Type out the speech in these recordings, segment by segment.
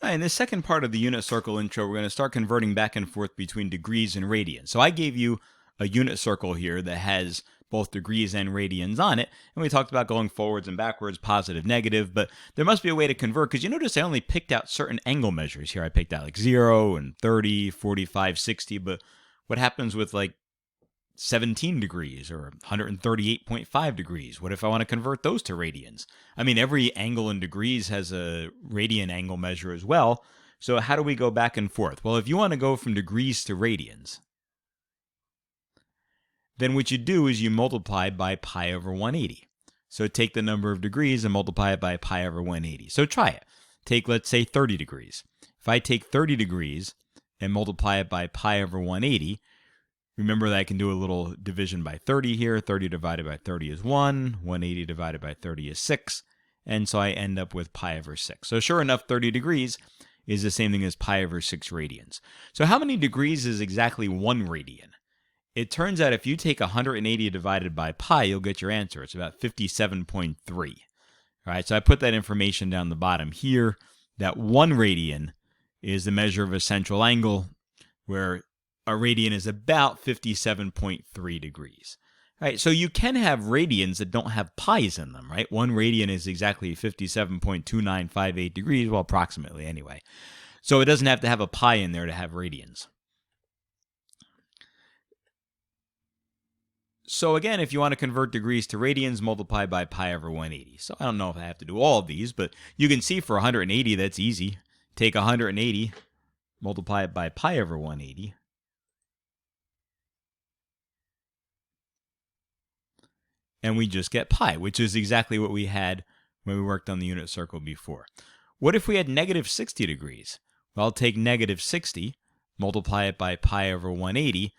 All right, in the second part of the unit circle intro, we're going to start converting back and forth between degrees and radians. So I gave you a unit circle here that has both degrees and radians on it, and we talked about going forwards and backwards, positive, negative, but there must be a way to convert, because you notice I only picked out certain angle measures here. I picked out like 0 and 30, 45, 60, but what happens with like 17 degrees or 138.5 degrees? What if I want to convert those to radians? I mean, every angle in degrees has a radian angle measure as well. So how do we go back and forth? Well, if you want to go from degrees to radians, then what you do is you multiply by pi over 180. So take the number of degrees and multiply it by pi over 180. So try it. Take, let's say, 30 degrees. If I take 30 degrees and multiply it by pi over 180, remember that I can do a little division by 30 here. 30 divided by 30 is 1. 180 divided by 30 is 6. And so I end up with pi over 6. So sure enough, 30 degrees is the same thing as pi over 6 radians. So how many degrees is exactly 1 radian? It turns out if you take 180 divided by pi, you'll get your answer. It's about 57.3. All right, so I put that information down the bottom here, that 1 radian is the measure of a central angle, where a radian is about 57.3 degrees. All right, so you can have radians that don't have pi's in them, right? 1 radian is exactly 57.2958 degrees, well, approximately anyway. So it doesn't have to have a pi in there to have radians. So again, if you want to convert degrees to radians, multiply by pi over 180. So I don't know if I have to do all of these, but you can see for 180, that's easy. Take 180, multiply it by pi over 180. And we just get pi, which is exactly what we had when we worked on the unit circle before. What if we had negative 60 degrees? Well, take negative 60, multiply it by pi over 180.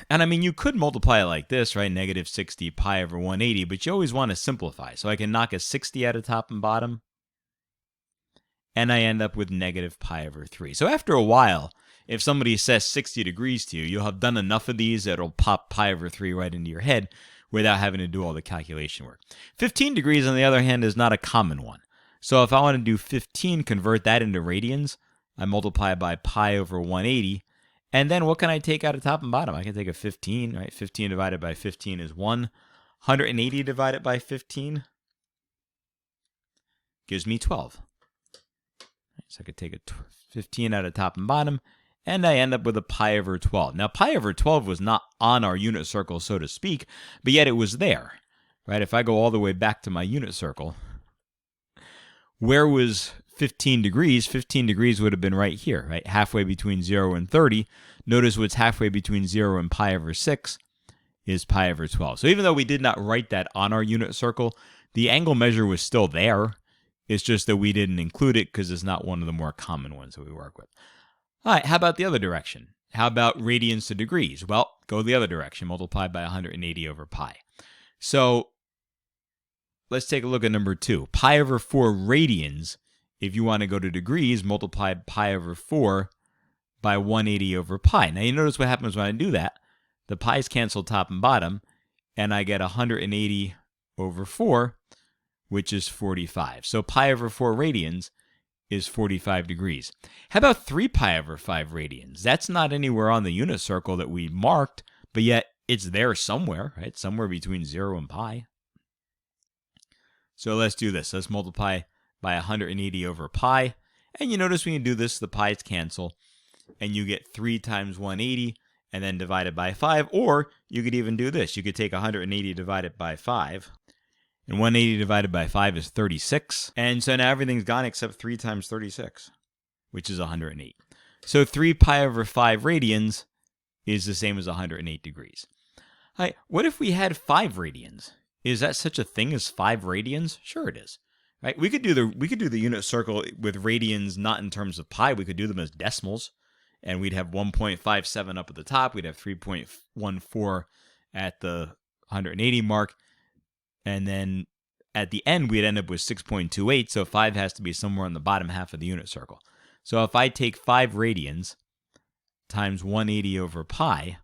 And I mean, you could multiply it like this, right? Negative 60 pi over 180, but you always want to simplify. So I can knock a 60 out of top and bottom, and I end up with negative pi over 3. So after a while, if somebody says 60 degrees to you, you'll have done enough of these that it'll pop pi over 3 right into your head without having to do all the calculation work. 15 degrees, on the other hand, is not a common one. So if I want to do 15, convert that into radians, I multiply by pi over 180. And then what can I take out of top and bottom? I can take a 15, right? 15 divided by 15 is 1. 180 divided by 15 gives me 12. So I could take a 15 out of top and bottom, and I end up with a pi over 12. Now, pi over 12 was not on our unit circle, so to speak, but yet it was there, right? If I go all the way back to my unit circle, where was 15 degrees? 15 degrees would have been right here, right? Halfway between 0 and 30. Notice what's halfway between 0 and pi over 6 is pi over 12. So even though we did not write that on our unit circle, the angle measure was still there. It's just that we didn't include it because it's not one of the more common ones that we work with. All right, how about the other direction? How about radians to degrees? Well, go the other direction, multiply by 180 over pi. So let's take a look at number 2. Pi over 4 radians. If you want to go to degrees, multiply pi over 4 by 180 over pi. Now you notice what happens when I do that. The pi's cancel top and bottom, and I get 180 over 4, which is 45. So pi over 4 radians is 45 degrees. How about 3 pi over 5 radians? That's not anywhere on the unit circle that we marked, but yet it's there somewhere, right? Somewhere between 0 and pi. So let's do this. Let's multiply by 180 over pi. And you notice when you do this, the pi's cancel, and you get 3 times 180, and then divide it by 5. Or you could even do this. You could take 180 divided by 5. And 180 divided by 5 is 36. And so now everything's gone except 3 times 36, which is 108. So 3 pi over 5 radians is the same as 108 degrees. All right, what if we had 5 radians? Is that such a thing as 5 radians? Sure it is. Right? We could do the unit circle with radians not in terms of pi. We could do them as decimals. And we'd have 1.57 up at the top. We'd have 3.14 at the 180 mark. And then at the end, we'd end up with 6.28, so 5 has to be somewhere on the bottom half of the unit circle. So if I take 5 radians times 180 over pi,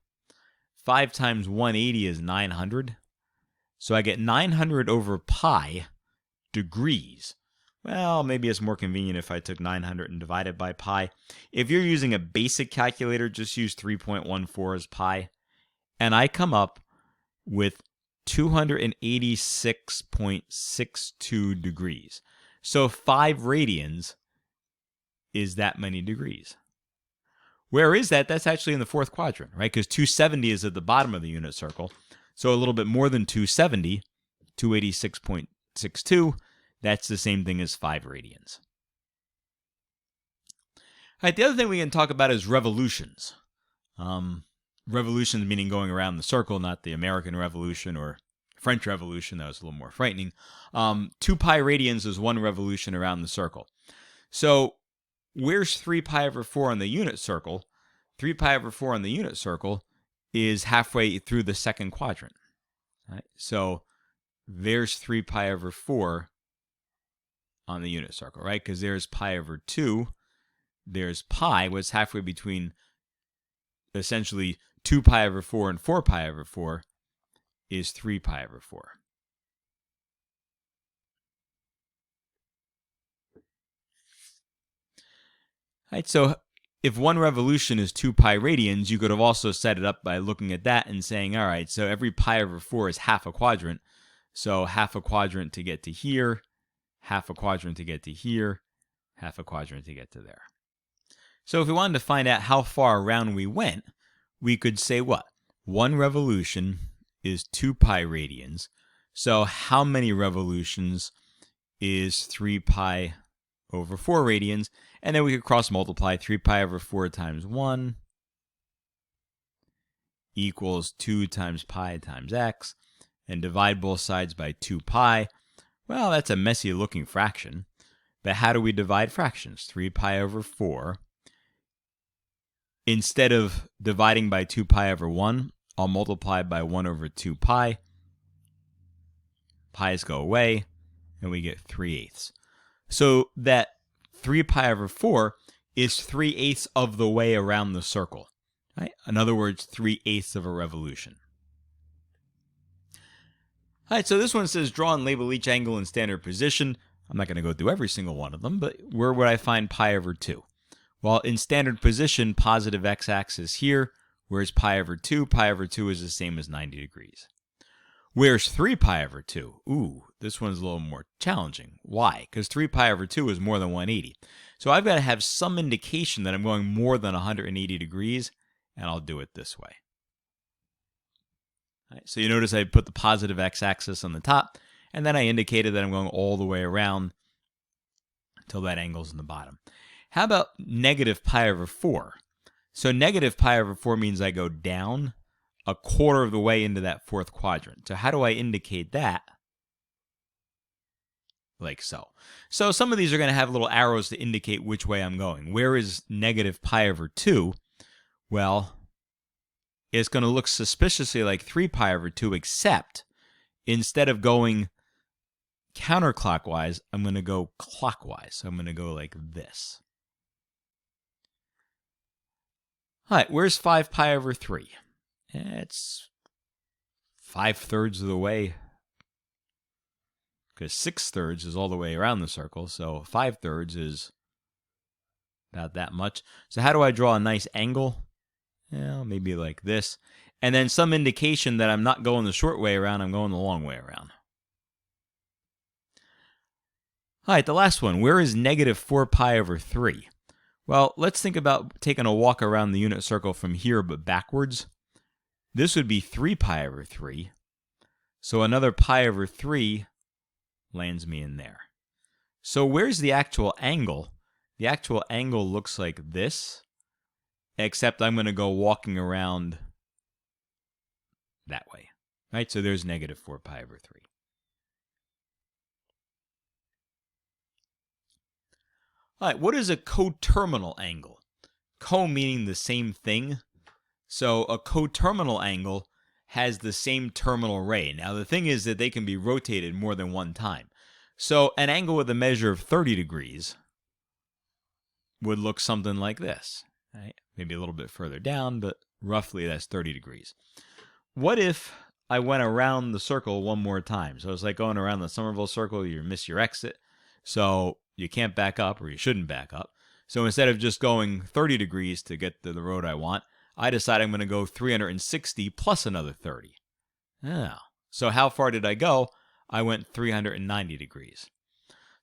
5 times 180 is 900. So I get 900 over pi degrees. Well, maybe it's more convenient if I took 900 and divided by pi. If you're using a basic calculator, just use 3.14 as pi. And I come up with 286.62 degrees. So 5 radians is that many degrees. Where is that? That's actually in the fourth quadrant, right? Because 270 is at the bottom of the unit circle. So a little bit more than 270, 286.62, that's the same thing as 5 radians. All right, the other thing we can talk about is revolutions. Revolutions meaning going around the circle, not the American Revolution or French Revolution. That was a little more frightening. 2 pi radians is 1 revolution around the circle. So where's 3 pi over 4 on the unit circle? 3 pi over 4 on the unit circle is halfway through the second quadrant. Right? So there's 3 pi over 4 on the unit circle, right? Because there's pi over 2. There's pi, what's halfway between essentially 2 pi over 4 and 4 pi over 4 is 3 pi over 4. All right, so if 1 revolution is 2 pi radians, you could have also set it up by looking at that and saying, all right, so every pi over 4 is half a quadrant. So half a quadrant to get to here, half a quadrant to get to here, half a quadrant to get to there. So if we wanted to find out how far around we went, we could say what? 1 revolution is 2 pi radians. So how many revolutions is 3 pi over 4 radians? And then we could cross multiply 3 pi over 4 times 1 equals 2 times pi times x, and divide both sides by 2 pi. Well, that's a messy looking fraction. But how do we divide fractions? 3 pi over 4. Instead of dividing by 2 pi over 1, I'll multiply by 1 over 2 pi. Pi's go away, and we get 3/8. So that 3 pi over 4 is 3/8 of the way around the circle. Right? In other words, 3/8 of a revolution. All right, so this one says draw and label each angle in standard position. I'm not going to go through every single one of them, but where would I find pi over 2? Well, in standard position, positive x-axis here, whereas pi over 2 is the same as 90 degrees. Where's 3 pi over 2? Ooh, this one's a little more challenging. Why? Because 3 pi over 2 is more than 180. So I've got to have some indication that I'm going more than 180 degrees, and I'll do it this way. All right, so you notice I put the positive x-axis on the top, and then I indicated that I'm going all the way around until that angle's in the bottom. How about negative pi over 4? So negative pi over 4 means I go down a quarter of the way into that fourth quadrant. So how do I indicate that? Like so. So some of these are going to have little arrows to indicate which way I'm going. Where is negative pi over 2? Well, it's going to look suspiciously like 3 pi over 2, except instead of going counterclockwise, I'm going to go clockwise. So I'm going to go like this. All right, where's 5 pi over 3? It's 5/3 of the way, because 6/3 is all the way around the circle, so 5/3 is about that much. So how do I draw a nice angle? Well, maybe like this. And then some indication that I'm not going the short way around, I'm going the long way around. All right, the last one. Where is negative 4 pi over 3? Well, let's think about taking a walk around the unit circle from here, but backwards. This would be 3 pi over 3. So another pi over 3 lands me in there. So where's the actual angle? The actual angle looks like this, except I'm going to go walking around that way. Right? So there's negative 4 pi over 3. All right, what is a coterminal angle? Co meaning the same thing. So a coterminal angle has the same terminal ray. Now the thing is that they can be rotated more than one time. So an angle with a measure of 30 degrees would look something like this. Right? Maybe a little bit further down, but roughly that's 30 degrees. What if I went around the circle one more time? So it's like going around the Somerville circle, you miss your exit. So you can't back up, or you shouldn't back up. So instead of just going 30 degrees to get to the road I want, I decide I'm going to go 360 plus another 30. Oh. So how far did I go? I went 390 degrees.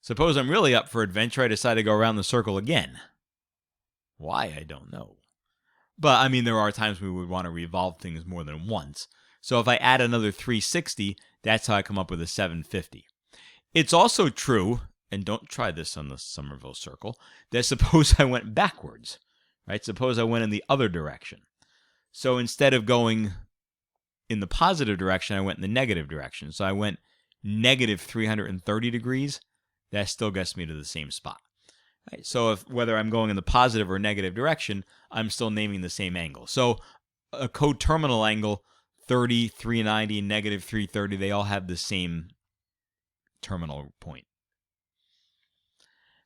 Suppose I'm really up for adventure, I decide to go around the circle again. Why, I don't know. But, I mean, there are times we would want to revolve things more than once. So if I add another 360, that's how I come up with a 750. It's also true, and don't try this on the Somerville circle, that suppose I went backwards, right? Suppose I went in the other direction. So instead of going in the positive direction, I went in the negative direction. So I went negative 330 degrees. That still gets me to the same spot. Right? So whether I'm going in the positive or negative direction, I'm still naming the same angle. So a coterminal angle, 30, 390, negative 330, they all have the same terminal point.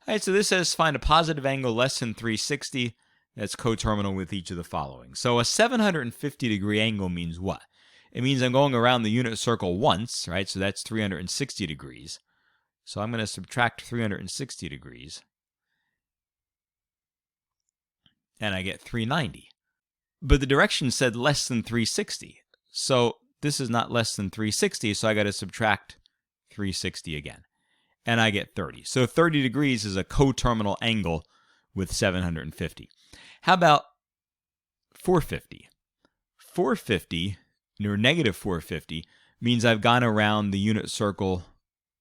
All right, so this says find a positive angle less than 360 that's coterminal with each of the following. So a 750 degree angle means what? It means I'm going around the unit circle once, right? So that's 360 degrees. So I'm going to subtract 360 degrees. And I get 390. But the direction said less than 360. So this is not less than 360, so I got to subtract 360 again. And I get 30. So 30 degrees is a coterminal angle with 750. How about 450? 450, or negative 450, means I've gone around the unit circle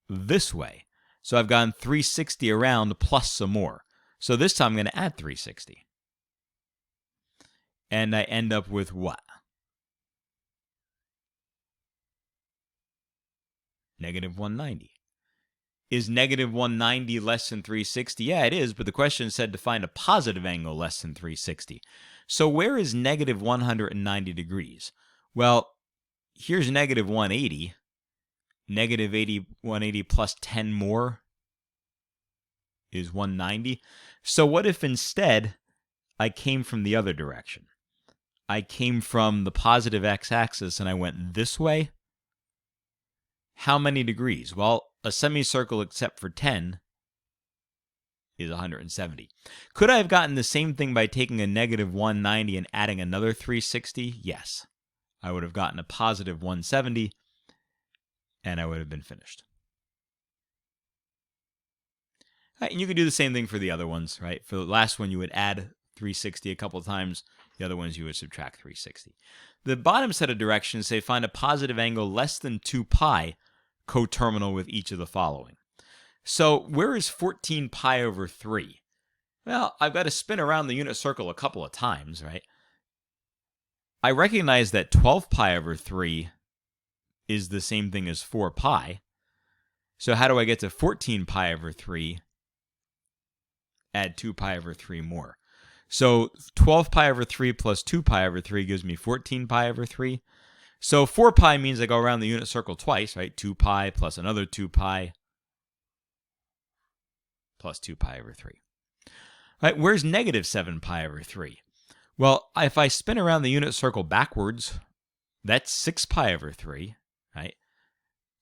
this way. So I've gone 360 around plus some more. So this time I'm going to add 360. And I end up with what? Negative 190. Is negative 190 less than 360? Yeah, it is, but the question said to find a positive angle less than 360. So where is negative 190 degrees? Well, here's negative 180. Negative 180 plus 10 more is 190. So what if instead I came from the other direction? I came from the positive x-axis and I went this way. How many degrees? Well, a semicircle except for 10 is 170. Could I have gotten the same thing by taking a negative 190 and adding another 360? Yes. I would have gotten a positive 170, and I would have been finished. All right, and you could do the same thing for the other ones, right? For the last one, you would add 360 a couple of times. The other ones, you would subtract 360. The bottom set of directions say find a positive angle less than 2 pi coterminal with each of the following. So where is 14 pi over 3? Well, I've got to spin around the unit circle a couple of times, right? I recognize that 12 pi over 3 is the same thing as 4 pi. So how do I get to 14 pi over 3? Add 2 pi over 3 more. So 12 pi over 3 plus 2 pi over 3 gives me 14 pi over 3. So 4 pi means I go around the unit circle twice, right? 2 pi plus another 2 pi plus 2 pi over 3. All right, where's negative 7 pi over 3? Well, if I spin around the unit circle backwards, that's 6 pi over 3, right?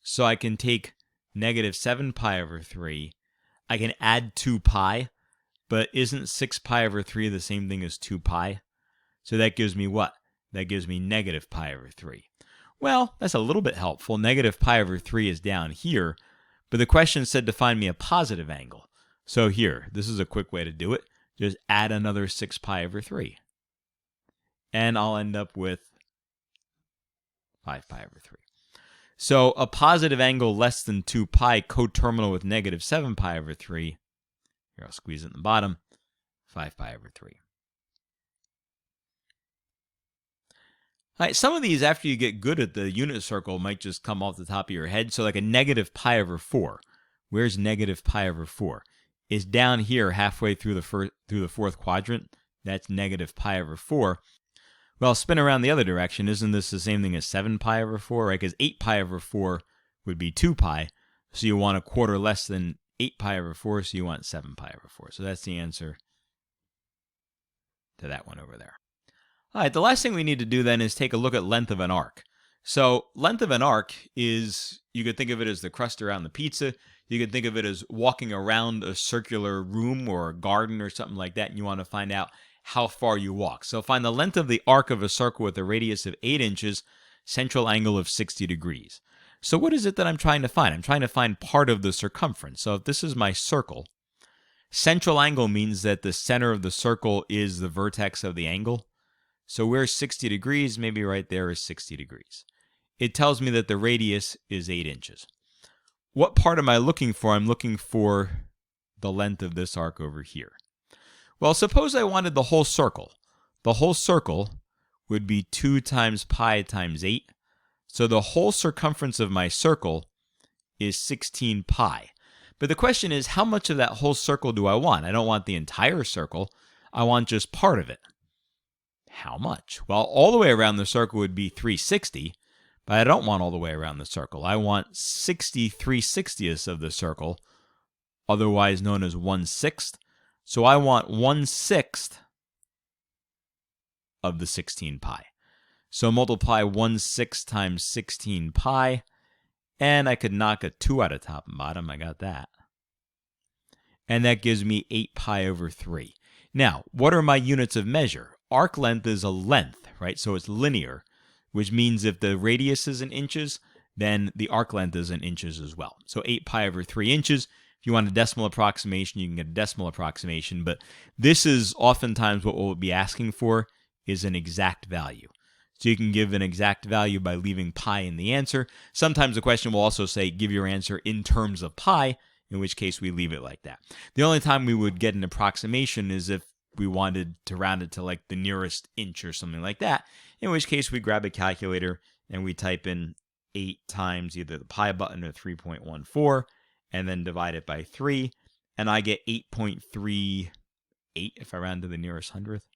So I can take negative 7 pi over 3. I can add 2 pi, but isn't 6 pi over 3 the same thing as 2 pi? So that gives me what? That gives me negative pi over 3. Well, that's a little bit helpful. Negative pi over 3 is down here, but the question said to find me a positive angle. So here, this is a quick way to do it. Just add another 6 pi over 3. And I'll end up with 5 pi over 3. So a positive angle less than 2 pi coterminal with negative 7 pi over 3. Here, I'll squeeze it in the bottom. 5 pi over 3. All right, some of these, after you get good at the unit circle, might just come off the top of your head. So like a negative pi over 4. Where's negative pi over 4? Is down here halfway through the fourth quadrant. That's negative pi over 4. Well, spin around the other direction. Isn't this the same thing as 7 pi over 4? Right? Because 8 pi over 4 would be 2 pi. So you want a quarter less than 8 pi over 4, so you want 7 pi over 4. So that's the answer to that one over there. All right, the last thing we need to do then is take a look at length of an arc. So length of an arc is, you could think of it as the crust around the pizza. You can think of it as walking around a circular room or a garden or something like that, and you want to find out how far you walk. So find the length of the arc of a circle with a radius of 8 inches, central angle of 60 degrees. So what is it that I'm trying to find? I'm trying to find part of the circumference. So if this is my circle, central angle means that the center of the circle is the vertex of the angle. So where's 60 degrees? Maybe right there is 60 degrees. It tells me that the radius is 8 inches. What part am I looking for? I'm looking for the length of this arc over here. Well, suppose I wanted the whole circle. The whole circle would be 2 times pi times 8. So the whole circumference of my circle is 16 pi. But the question is, how much of that whole circle do I want? I don't want the entire circle. I want just part of it. How much? Well, all the way around the circle would be 360, but I don't want all the way around the circle. I want 60 3/60ths of the circle, otherwise known as 1/6. So I want 1/6 of the 16 pi. So multiply 1/6 times 16 pi, and I could knock a 2 out of top and bottom. I got that. And that gives me 8 pi over 3. Now, what are my units of measure? Arc length is a length, right? So it's linear, which means if the radius is in inches, then the arc length is in inches as well. So 8 pi over 3 inches. If you want a decimal approximation, you can get a decimal approximation, but this is oftentimes what we'll be asking for is an exact value. So you can give an exact value by leaving pi in the answer. Sometimes the question will also say, give your answer in terms of pi, in which case we leave it like that. The only time we would get an approximation is if we wanted to round it to like the nearest inch or something like that, in which case we grab a calculator and we type in 8 times either the pi button or 3.14, and then divide it by 3, and I get 8.38 if I round to the nearest hundredth.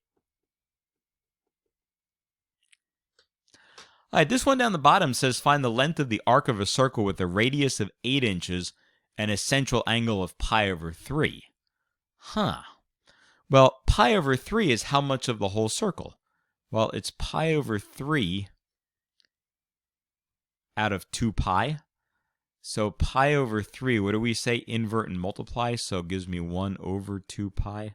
All right, this one down the bottom says find the length of the arc of a circle with a radius of 8 inches and a central angle of pi over 3. Well, pi over 3 is how much of the whole circle? Well, it's pi over 3 out of 2 pi. So pi over 3, what do we say? Invert and multiply, so it gives me 1 over 2 pi.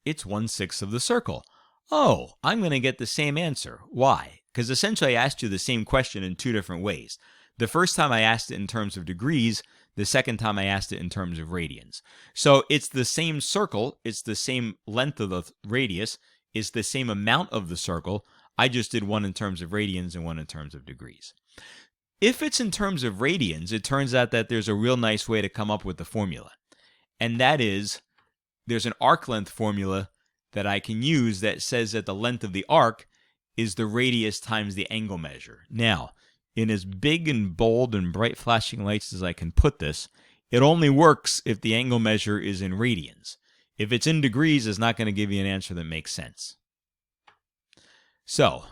It's 1/6 of the circle. Oh, I'm going to get the same answer. Why? Because essentially I asked you the same question in 2 different ways. The first time I asked it in terms of degrees, the second time I asked it in terms of radians. So it's the same circle, it's the same length of the radius, it's the same amount of the circle. I just did one in terms of radians and one in terms of degrees. If it's in terms of radians, it turns out that there's a real nice way to come up with the formula. And that is, there's an arc length formula that I can use that says that the length of the arc is the radius times the angle measure. Now, in as big and bold and bright flashing lights as I can put this, it only works if the angle measure is in radians. If it's in degrees, it's not going to give you an answer that makes sense. So,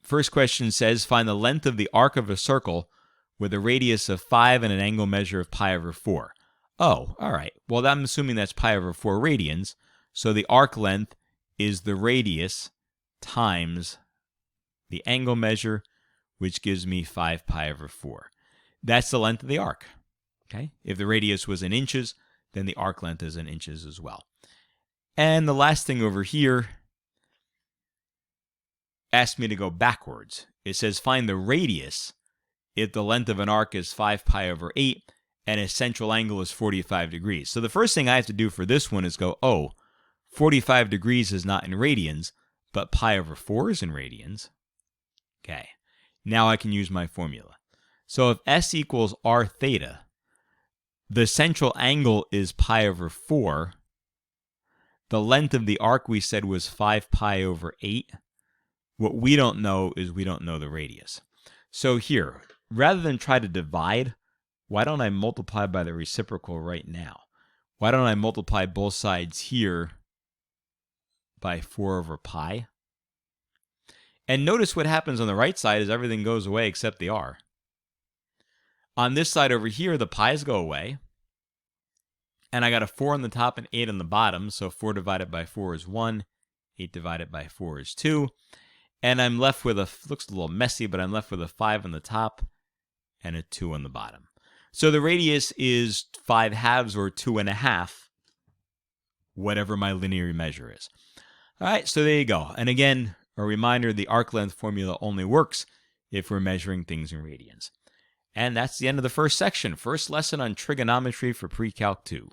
first question says, find the length of the arc of a circle with a radius of 5 and an angle measure of pi over 4. Oh, all right. Well, I'm assuming that's pi over 4 radians. So the arc length is the radius times the angle measure, which gives me 5 pi over 4. That's the length of the arc. Okay? If the radius was in inches, then the arc length is in inches as well. And the last thing over here asked me to go backwards. It says find the radius if the length of an arc is 5 pi over 8 and its central angle is 45 degrees. So the first thing I have to do for this one is go, 45 degrees is not in radians, but pi over 4 is in radians. Okay, now I can use my formula. So if S equals r theta, the central angle is pi over 4. The length of the arc we said was 5 pi over 8. What we don't know is we don't know the radius. So here, rather than try to divide, why don't I multiply by the reciprocal right now? Why don't I multiply both sides here by 4 over pi? And notice what happens on the right side is everything goes away except the r. On this side over here, the pi's go away. And I got a 4 on the top and 8 on the bottom, so 4 divided by 4 is 1. 8 divided by 4 is 2. And I'm left with looks a little messy, but I'm left with a 5 on the top and a 2 on the bottom. So the radius is 5/2 or 2.5, whatever my linear measure is. All right, so there you go. And again, a reminder, the arc length formula only works if we're measuring things in radians. And that's the end of the first section. First lesson on trigonometry for Pre-Calc 2.